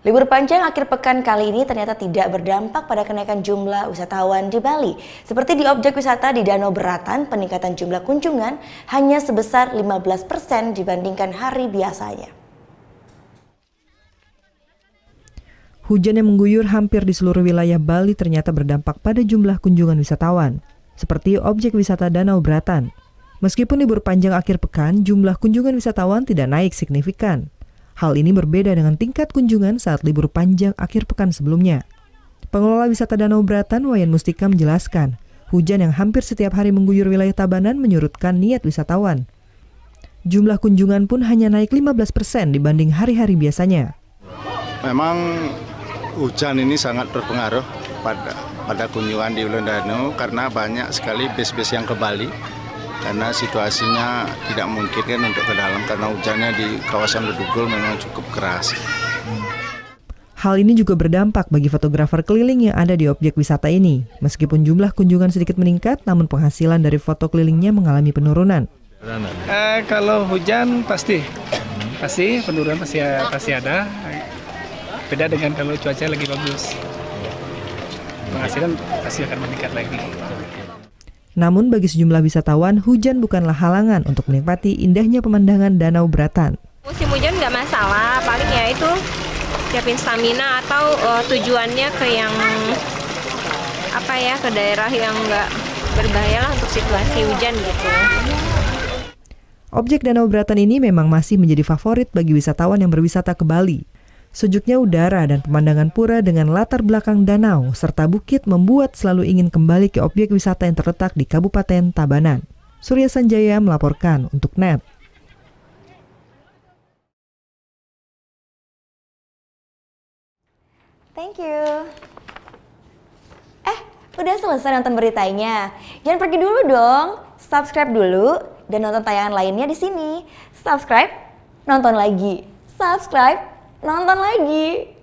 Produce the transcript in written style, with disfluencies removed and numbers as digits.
Libur panjang akhir pekan kali ini ternyata tidak berdampak pada kenaikan jumlah wisatawan di Bali. Seperti di objek wisata di Danau Beratan, peningkatan jumlah kunjungan hanya sebesar 15% dibandingkan hari biasanya. Hujan yang mengguyur hampir di seluruh wilayah Bali ternyata berdampak pada jumlah kunjungan wisatawan, seperti objek wisata Danau Beratan. Meskipun libur panjang akhir pekan, jumlah kunjungan wisatawan tidak naik signifikan. Hal ini berbeda dengan tingkat kunjungan saat libur panjang akhir pekan sebelumnya. Pengelola wisata Danau Beratan, Wayan Mustika menjelaskan, hujan yang hampir setiap hari mengguyur wilayah Tabanan menyurutkan niat wisatawan. Jumlah kunjungan pun hanya naik 15% dibanding hari-hari biasanya. Memang hujan ini sangat berpengaruh pada kunjungan di Ulu Danau karena banyak sekali bis-bis yang ke Bali. Karena situasinya tidak memungkinkan untuk ke dalam karena hujannya di kawasan Bedugul memang cukup keras. Hal ini juga berdampak bagi fotografer keliling yang ada di objek wisata ini. Meskipun jumlah kunjungan sedikit meningkat, namun penghasilan dari foto kelilingnya mengalami penurunan. Kalau hujan pasti penurunan pasti ada. Beda dengan kalau cuaca lagi bagus, penghasilan pasti akan meningkat lagi. Namun bagi sejumlah wisatawan, hujan bukanlah halangan untuk menikmati indahnya pemandangan Danau Beratan. Musim hujan nggak masalah, paling ya itu siapin stamina atau tujuannya ke yang ke daerah yang nggak berbahaya lah untuk situasi hujan gitu. Objek Danau Beratan ini memang masih menjadi favorit bagi wisatawan yang berwisata ke Bali. Sejuknya udara dan pemandangan pura dengan latar belakang danau serta bukit membuat selalu ingin kembali ke objek wisata yang terletak di Kabupaten Tabanan. Surya Sanjaya melaporkan untuk NET. Thank you. Udah selesai nonton beritanya? Jangan pergi dulu dong. Subscribe dulu dan nonton tayangan lainnya di sini. Subscribe, nonton lagi. Subscribe, nonton lagi.